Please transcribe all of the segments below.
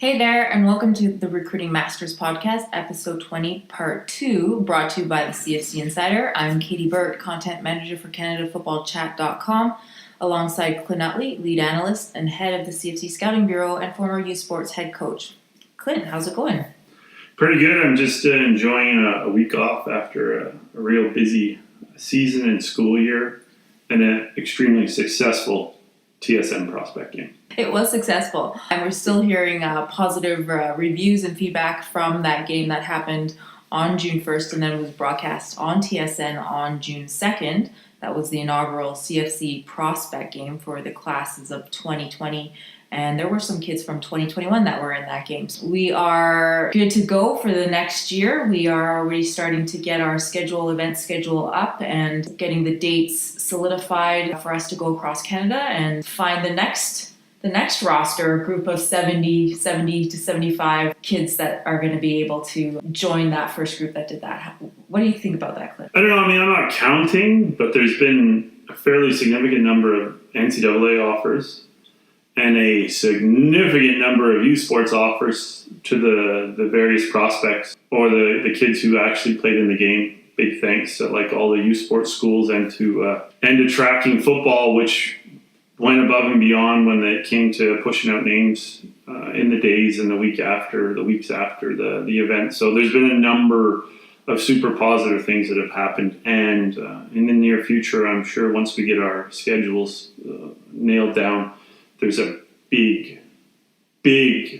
Hey there, and welcome to the Recruiting Masters Podcast, episode 20, part 2, brought to you by the CFC Insider. I'm Katie Burt, content manager for CanadaFootballChat.com, alongside Clint Uttley, lead analyst and head of the CFC Scouting Bureau and former youth sports head coach. Clint, how's it going? Pretty good. I'm just enjoying a week off after a real busy season and school year and an extremely successful TSN prospect game. It was successful, and we're still hearing positive reviews and feedback from that game that happened on June 1st and then was broadcast on TSN on June 2nd. That was the inaugural CFC prospect game for the classes of 2020, and there were some kids from 2021 that were in that game. So we are good to go for the next year. We are already starting to get our event schedule up and getting the dates solidified for us to go across Canada and find the next roster, group of 70 to 75 kids that are going to be able to join that first group that did that. What do you think about that, Clint? I don't know. I mean, I'm not counting, but there's been a fairly significant number of NCAA offers and a significant number of youth sports offers to the various prospects or the kids who actually played in the game. Big thanks to all the youth sports schools and to tracking football, which went above and beyond when it came to pushing out names in the days and the weeks after the event. So there's been a number of super positive things that have happened. And in the near future, I'm sure once we get our schedules nailed down, there's a big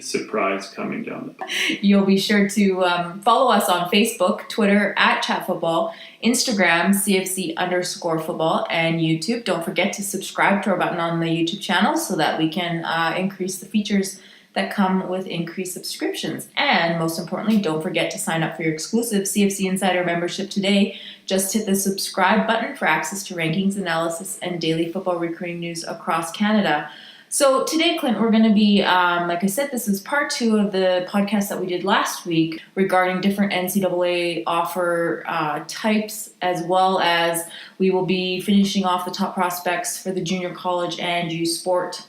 surprise coming down the pipe. You'll be sure to follow us on Facebook, Twitter @ChatFootball, Instagram CFC_football, and YouTube. Don't forget to subscribe to our button on the YouTube channel so that we can increase the features that come with increased subscriptions. And most importantly, don't forget to sign up for your exclusive CFC Insider membership today. Just hit the subscribe button for access to rankings, analysis, and daily football recruiting news across Canada. So today, Clint, we're going to be, like I said, this is part 2 of the podcast that we did last week regarding different NCAA offer types, as well as we will be finishing off the top prospects for the junior college and youth sport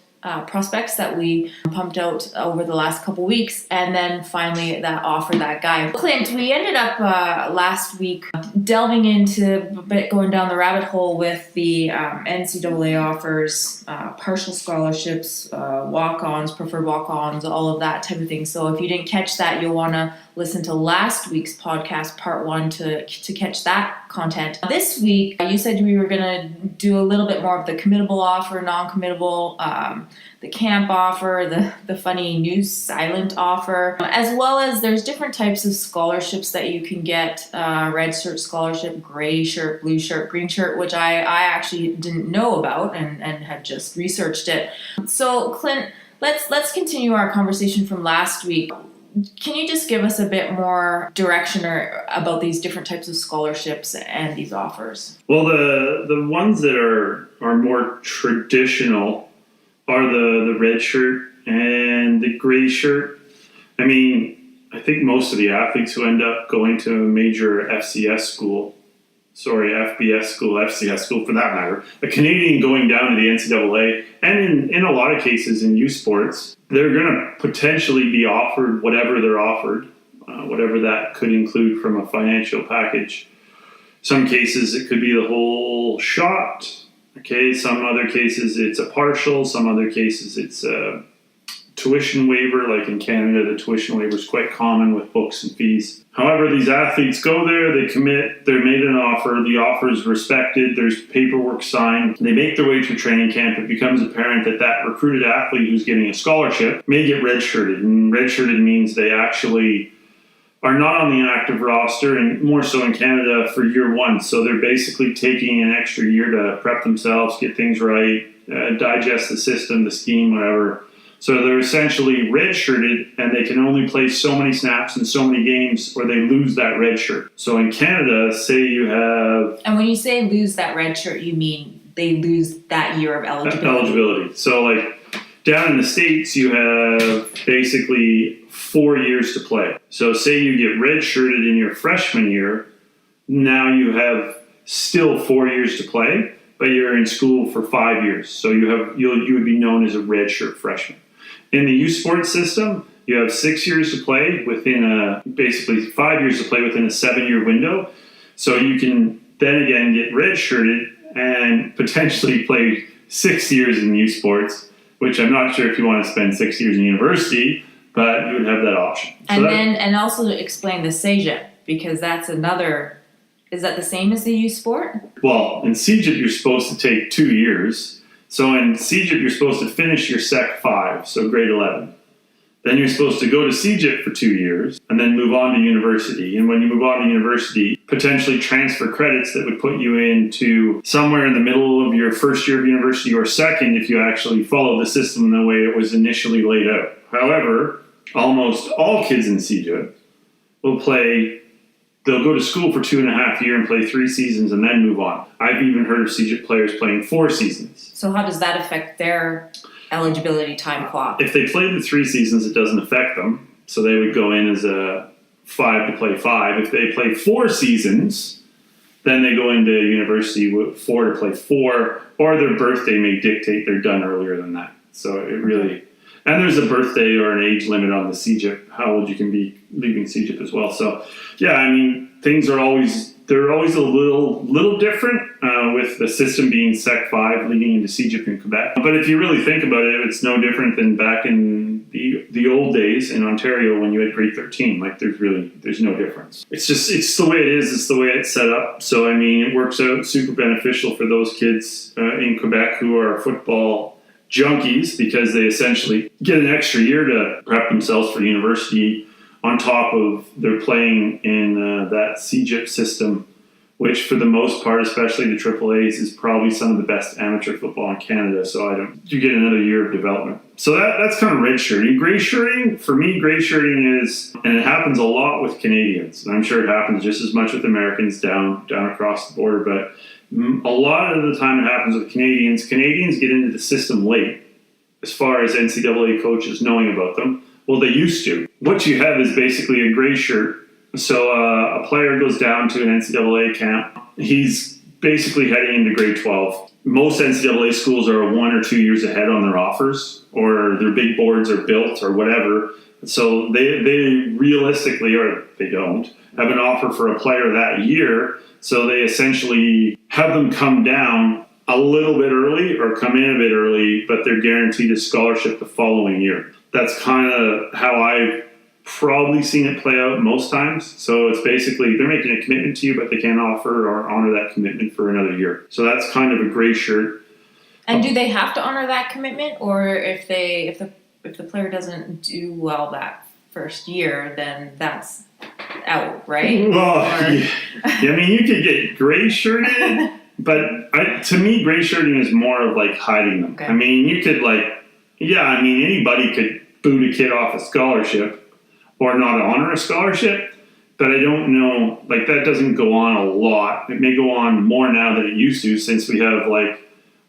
prospects that we pumped out over the last couple weeks, and then finally that offer, that guy. Clint, we ended up last week delving into going down the rabbit hole with the NCAA offers, partial scholarships, walk-ons, preferred walk-ons, all of that type of thing. So if you didn't catch that, you'll want to listen to last week's podcast, part 1, to catch that content. This week, you said we were going to do a little bit more of the committable offer, non-committable, the camp offer, the funny new silent offer, as well as there's different types of scholarships that you can get, red shirt scholarship, gray shirt, blue shirt, green shirt, which I actually didn't know about and had just researched it. So Clint, let's continue our conversation from last week. Can you just give us a bit more direction about these different types of scholarships and these offers? Well, the ones that are more traditional are the red shirt and the gray shirt. I mean, I think most of the athletes who end up going to a major FBS school for that matter, a Canadian going down to the NCAA, and in a lot of cases in youth sports, they're going to potentially be offered whatever they're offered, whatever that could include from a financial package. Some cases it could be the whole shot. Okay, some other cases it's a partial, some other cases it's a tuition waiver. Like in Canada, the tuition waiver is quite common with books and fees. However, these athletes go there, they commit, they're made an offer, the offer is respected, there's paperwork signed, they make their way through training camp. It becomes apparent that recruited athlete who's getting a scholarship may get redshirted, and redshirted means they actually are not on the active roster, and more so in Canada for year 1. So they're basically taking an extra year to prep themselves, get things right, digest the system, the scheme, whatever. So they're essentially redshirted, and they can only play so many snaps in so many games, or they lose that red shirt. So in Canada, say you have... And when you say lose that red shirt, you mean they lose that year of eligibility? So down in the States, you have basically 4 years to play. So say you get redshirted in your freshman year, now you have still 4 years to play, but you're in school for 5 years. So you would be known as a redshirt freshman. In the youth sports system, You have 6 years to play basically 5 years to play within a 7-year window. So you can then again get redshirted and potentially play 6 years in youth sports, which I'm not sure if you want to spend 6 years in university, but you would have that option. And also explain the CEGEP, because that's another. Is that the same as the youth sport? Well, in CEGEP, you're supposed to take 2 years. So in CEGEP, you're supposed to finish your Sec 5, so grade 11. Then you're supposed to go to CEGEP for 2 years and then move on to university. And when you move on to university, potentially transfer credits that would put you into somewhere in the middle of your first year of university or second if you actually follow the system the way it was initially laid out. However, almost all kids in CEGEP they'll go to school for 2.5 years and play 3 seasons and then move on. I've even heard of CEGEP players playing 4 seasons. So how does that affect their eligibility time clock? If they played the 3 seasons, it doesn't affect them. So they would go in as a 5 to play 5. If they play 4 seasons, then they go into university with 4 to play 4, or their birthday may dictate they're done earlier than that. So it really... And there's a birthday or an age limit on the CEGEP, how old you can be leaving CEGEP as well. So, yeah, I mean, they're always a little different with the system being Sec 5 leading into CEGEP in Quebec. But if you really think about it, it's no different than back in the old days in Ontario when you had grade 13. Like, there's no difference. It's the way it is. It's the way it's set up. So, I mean, it works out super beneficial for those kids in Quebec who are football junkies, because they essentially get an extra year to prep themselves for university on top of their playing in that CEGEP system, which for the most part, especially the AAAs, is probably some of the best amateur football in Canada. So you get another year of development. So that's kind of redshirting. Gray shirting, for me, gray shirting is, and it happens a lot with Canadians, and I'm sure it happens just as much with Americans down across the border, but a lot of the time it happens with Canadians. Canadians get into the system late as far as NCAA coaches knowing about them. Well, they used to. What you have is basically a gray shirt. So a player goes down to an NCAA camp. He's basically heading into grade 12. Most NCAA schools are 1 or 2 years ahead on their offers, or their big boards are built or whatever. So they realistically, or they don't, have an offer for a player that year. So they essentially have them come down a little bit early or come in a bit early, but they're guaranteed a scholarship the following year. That's kind of how I've probably seen it play out most times. So it's basically they're making a commitment to you, but they can't offer or honor that commitment for another year. So that's kind of a gray shirt. And do they have to honor that commitment, or if the player doesn't do well that first year, then that's out, right? Well, yeah, I mean, you could get gray shirted, but to me, gray shirting is more of like hiding them. Okay. I mean, you could anybody could boot a kid off a scholarship or not honor a scholarship, but I don't know, like that doesn't go on a lot. It may go on more now than it used to, since we have like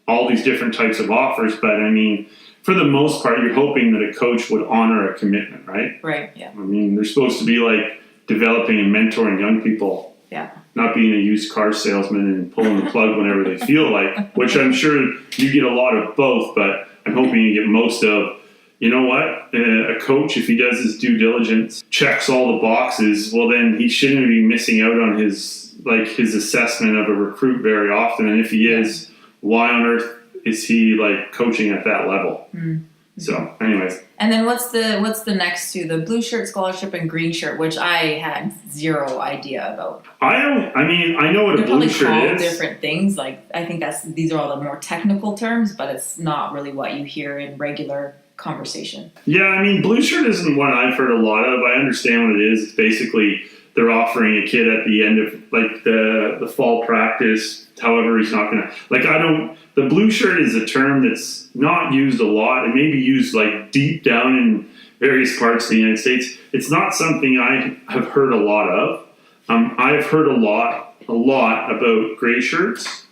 all these different types of offers. But I mean, for the most part, you're hoping that a coach would honor a commitment, right? Right, yeah. I mean, they're supposed to be like developing and mentoring young people. Yeah. Not being a used car salesman and pulling the plug whenever they feel like, which I'm sure you get a lot of both, but I'm hoping you get most of, you know what, a coach, if he does his due diligence, checks all the boxes, well then he shouldn't be missing out on his assessment of a recruit very often. And if he is, why on earth is he like coaching at that level? Mm-hmm. So anyways. And then what's the next two? The blue shirt scholarship and green shirt, which I had zero idea about. I know what a blue shirt is. Different things. Like I think these are all the more technical terms, but it's not really what you hear in regular conversation. Yeah, I mean, blue shirt isn't one I've heard a lot of. I understand what it is. It's basically they're offering a kid at the end of like the fall practice, however he's not gonna the blue shirt is a term that's not used a lot. It may be used like deep down in various parts of the United States. It's not something I have heard a lot of. I've heard a lot about gray shirts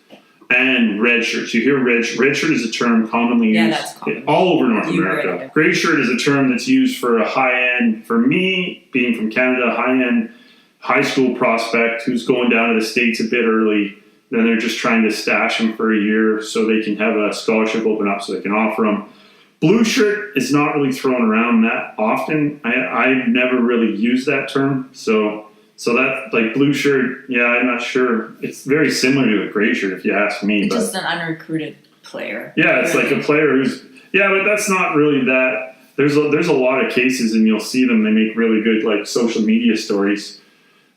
and red shirts. You hear red shirt is a term commonly used that's common. All over North America. Gray shirt is a term that's used for a high-end, for me, being from Canada, high-end high school prospect who's going down to the States a bit early. Then they're just trying to stash him for a year so they can have a scholarship open up so they can offer him. Blue shirt is not really thrown around that often. I've never really used that term. So that, like, blue shirt, yeah, I'm not sure. It's very similar to a gray shirt if you ask me. It's just an unrecruited player. Yeah, it's like a player who's, yeah, but that's not really that. There's a lot of cases, and you'll see them. They make really good, like, social media stories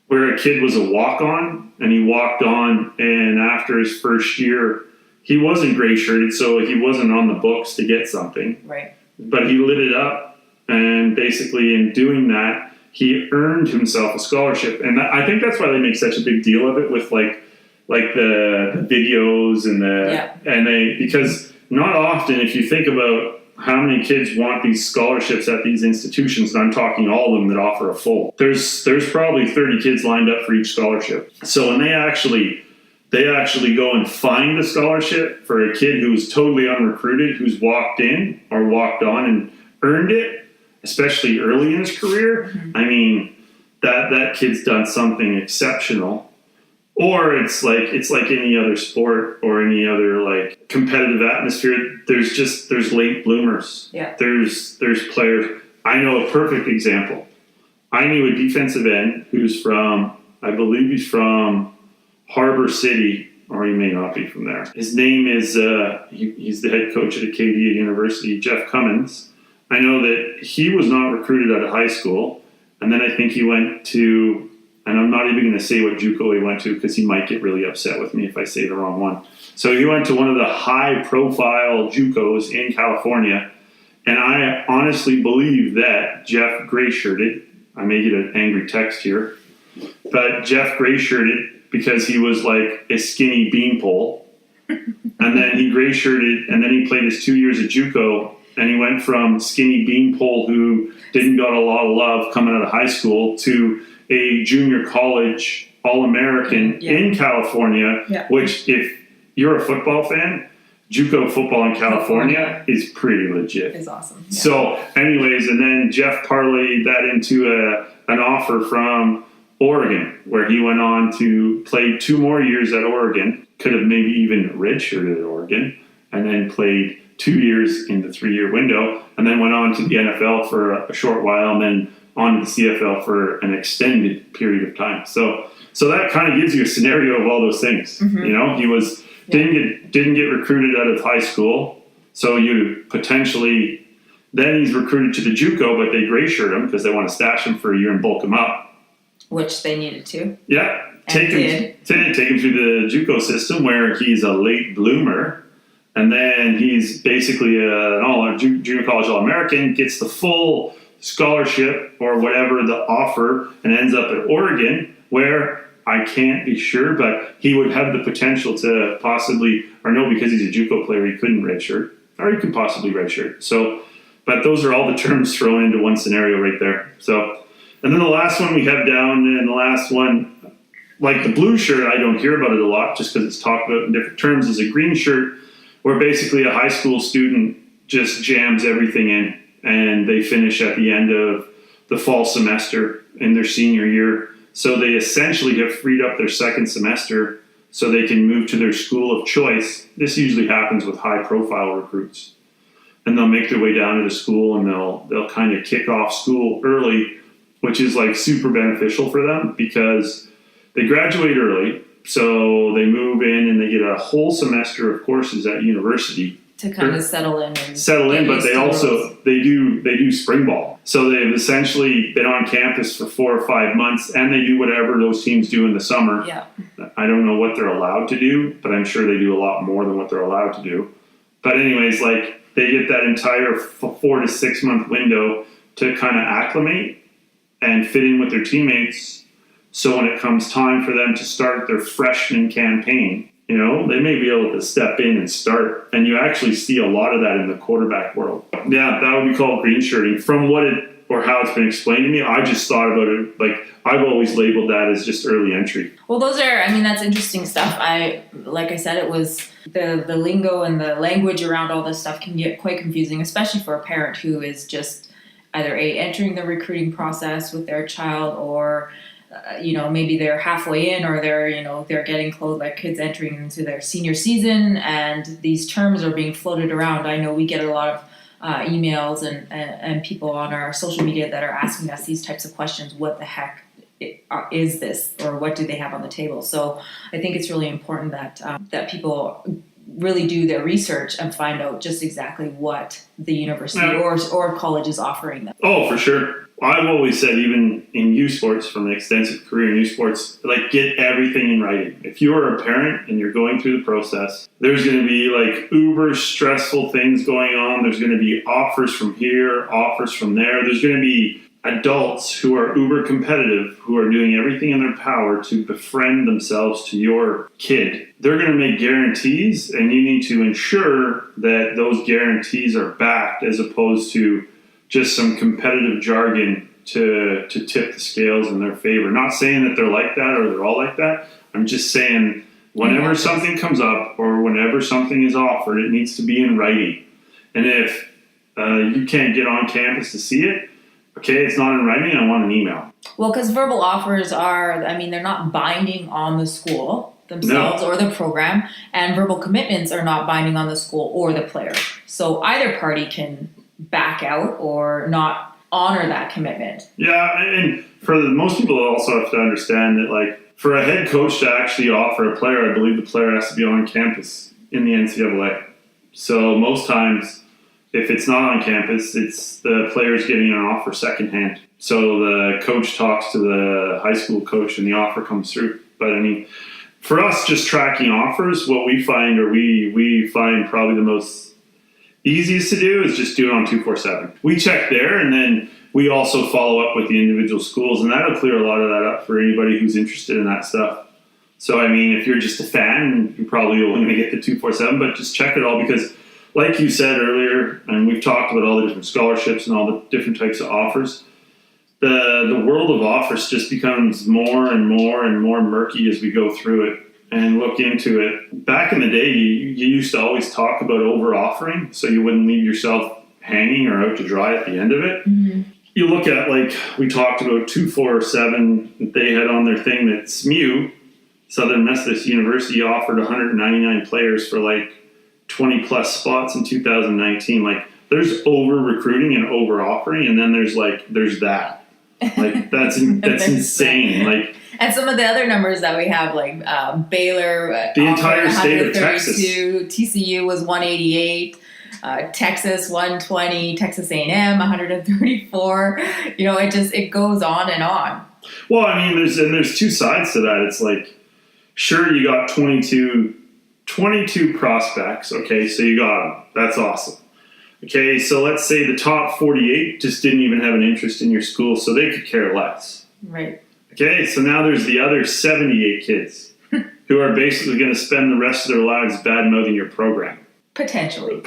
where a kid was a walk-on, and he walked on, and after his first year, he wasn't gray shirted, so he wasn't on the books to get something. Right. But he lit it up, and basically in doing that, he earned himself a scholarship. And I think that's why they make such a big deal of it with like the videos and because not often, if you think about how many kids want these scholarships at these institutions, and I'm talking all of them that offer a full, there's probably 30 kids lined up for each scholarship. So when they actually go and find a scholarship for a kid who was totally unrecruited, who's walked in or walked on and earned it, especially early in his career, I mean, that kid's done something exceptional. Or it's like any other sport or any other, like, competitive atmosphere. There's late bloomers. Yeah. There's players. I know a perfect example. I knew a defensive end who's from, I believe he's from Harbor City, or he may not be from there. His name is, he's the head coach at Acadia University, Jeff Cummins. I know that he was not recruited out of high school, and then I think he went to, and I'm not even going to say what JUCO he went to because he might get really upset with me if I say the wrong one. So he went to one of the high-profile JUCOs in California, and I honestly believe that Jeff gray-shirted. I may get an angry text here, but Jeff gray-shirted because he was like a skinny beanpole, and then he gray-shirted, and then he played his 2 years at JUCO, and he went from skinny beanpole who didn't got a lot of love coming out of high school to a junior college All-American in California, which, if you're a football fan, JUCO football in California is pretty legit. It's awesome. Yeah. So anyways, and then Jeff parlayed that into an offer from Oregon, where he went on to play 2 more years at Oregon, could have maybe even redshirted at Oregon, and then played 2 years in the 3-year window, and then went on to the NFL for a short while, and then on to the CFL for an extended period of time. So that kind of gives you a scenario of all those things. You know, he was didn't get recruited out of high school, so you potentially, then he's recruited to the JUCO, but they gray shirt him because they want to stash him for a year and bulk him up. Which they needed to. Yeah. Take him through the JUCO system where he's a late bloomer, and then he's basically a junior college All-American, gets the full scholarship or whatever the offer, and ends up at Oregon, where I can't be sure, but he would have the potential to possibly, or no, because he's a JUCO player, he couldn't redshirt, or he could possibly redshirt. So, but those are all the terms thrown into one scenario right there. So, and then the last one we have down, and the last one, like the blue shirt, I don't hear about it a lot just because it's talked about in different terms, is a green shirt, where basically a high school student just jams everything in, and they finish at the end of the fall semester in their senior year. So they essentially have freed up their second semester so they can move to their school of choice. This usually happens with high-profile recruits. And they'll make their way down to the school, and they'll kind of kick off school early, which is like super beneficial for them because they graduate early. So they move in and they get a whole semester of courses at university to kind of settle in, but they do spring ball. So they've essentially been on campus for 4 or 5 months, and they do whatever those teams do in the summer. Yeah. I don't know what they're allowed to do, but I'm sure they do a lot more than what they're allowed to do. But anyways, like, they get that entire 4 to 6 month window to kind of acclimate and fit in with their teammates. So when it comes time for them to start their freshman campaign, you know, they may be able to step in and start. And you actually see a lot of that in the quarterback world. Yeah, that would be called green shirting. From what how it's been explained to me, I just thought about it, like, I've always labeled that as just early entry. Well, that's interesting stuff. Like I said, it was the lingo and the language around all this stuff can get quite confusing, especially for a parent who is just either entering the recruiting process with their child, or maybe they're halfway in, or they're getting close, like kids entering into their senior season, and these terms are being floated around. I know we get a lot of emails and people on our social media that are asking us these types of questions. What the heck is this, or what do they have on the table? So I think it's really important that people really do their research and find out just exactly what the university or college is offering them. Oh, for sure. I've always said, even in youth sports, from an extensive career in youth sports, like, get everything in writing. If you're a parent and you're going through the process, there's going to be like uber stressful things going on. There's going to be offers from here, offers from there. There's going to be adults who are uber competitive, who are doing everything in their power to befriend themselves to your kid. They're going to make guarantees, and you need to ensure that those guarantees are backed, as opposed to just some competitive jargon to tip the scales in their favor. Not saying that they're like that or they're all like that. I'm just saying, whenever something comes up or whenever something is offered, it needs to be in writing. And if you can't get on campus to see it, okay, it's not in writing, I want an email. Well, because verbal offers they're not binding on the school themselves or the program, and verbal commitments are not binding on the school or the player. So either party can back out or not honor that commitment. Yeah, and for most people also have to understand that, like, for a head coach to actually offer a player, I believe the player has to be on campus in the NCAA. So most times, if it's not on campus, it's the player's getting an offer secondhand. So the coach talks to the high school coach and the offer comes through. But I mean, for us, just tracking offers, what we find, or we find probably the most easiest to do, is just do it on 247. We check there, and then we also follow up with the individual schools, and that'll clear a lot of that up for anybody who's interested in that stuff. So I mean, if you're just a fan, you're probably only going to get the 247, but just check it all, because like you said earlier, and we've talked about all the different scholarships and all the different types of offers, the world of offers just becomes more and more and more murky as we go through it and look into it. Back in the day, you used to always talk about over-offering, so you wouldn't leave yourself hanging or out to dry at the end of it. Mm-hmm. You look at, like, we talked about 247, they had on their thing that SMU, Southern Methodist University, offered 199 players for, like, 20 plus spots in 2019. Like, there's over recruiting and over offering, and then there's that. Like, that's insane. Like, and some of the other numbers that we have, like Baylor, the entire state of Texas, TCU was 188, Texas 120, Texas A&M 134. You know, it goes on and on. Well, I mean, there's two sides to that. It's like, sure, you got 22 prospects. Okay, so you got them. That's awesome. Okay, so let's say the top 48 just didn't even have an interest in your school, so they could care less. Right. Okay, so now there's the other 78 kids who are basically going to spend the rest of their lives bad-mouthing your program. Potentially.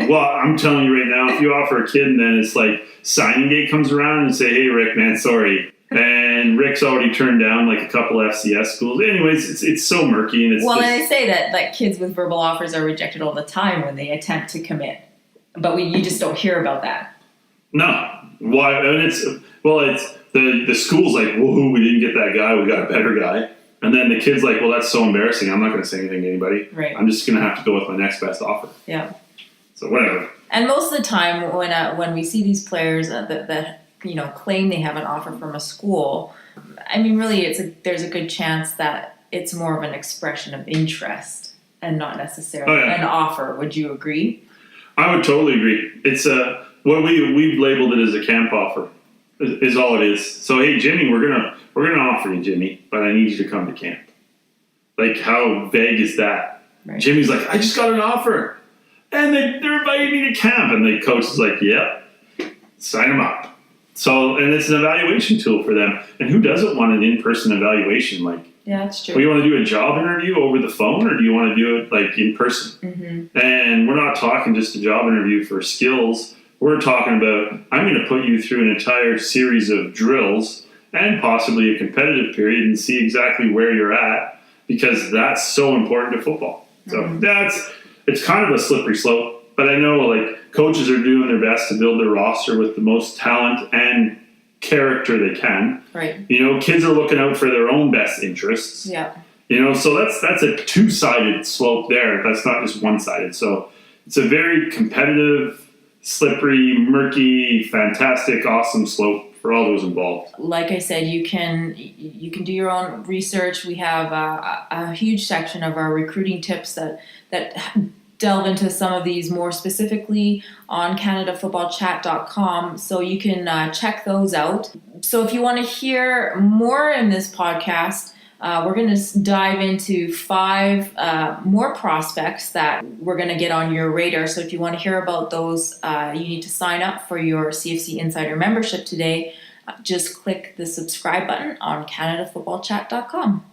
Well, I'm telling you right now, if you offer a kid and then it's like signing day comes around and say, hey, Rick, man, sorry. And Rick's already turned down like a couple FCS schools. Anyways, it's so murky. And and they say that kids with verbal offers are rejected all the time when they attempt to commit. But you just don't hear about that. No. Why? And it's the school's like, woohoo, we didn't get that guy, we got a better guy. And then the kid's like, well, that's so embarrassing, I'm not going to say anything to anybody. Right. I'm just going to have to go with my next best offer. Yeah. So whatever. And most of the time when we see these players that claim they have an offer from a school, I mean, really, there's a good chance that it's more of an expression of interest and not necessarily an offer. Would you agree? I would totally agree. It's what we've labeled it as a camp offer is all it is. So, hey, Jimmy, we're gonna offer you, Jimmy, but I need you to come to camp. Like, how vague is that? Right. Jimmy's like, I just got an offer, and they're inviting me to camp, and the coach is like, yep, sign them up. So, and it's an evaluation tool for them. And who doesn't want an in-person evaluation? Like, yeah, that's true. Do you want to do a job interview over the phone, or do you want to do it like in person? Mm-hmm. And we're not talking just a job interview for skills. We're talking about, I'm going to put you through an entire series of drills and possibly a competitive period and see exactly where you're at, because that's so important to football. So it's kind of a slippery slope. But I know, like, coaches are doing their best to build their roster with the most talent and character they can. Right. Kids are looking out for their own best interests. Yeah. So that's a two-sided slope there. That's not just one-sided. So it's a very competitive slippery, murky, fantastic, awesome slope for all those involved. Like I said, you can do your own research. We have a huge section of our recruiting tips that delve into some of these more specifically on CanadaFootballChat.com, so you can check those out. So if you want to hear more in this podcast, we're going to dive into 5 more prospects that we're going to get on your radar. So if you want to hear about those, you need to sign up for your CFC Insider membership today. Just click the subscribe button on CanadaFootballChat.com.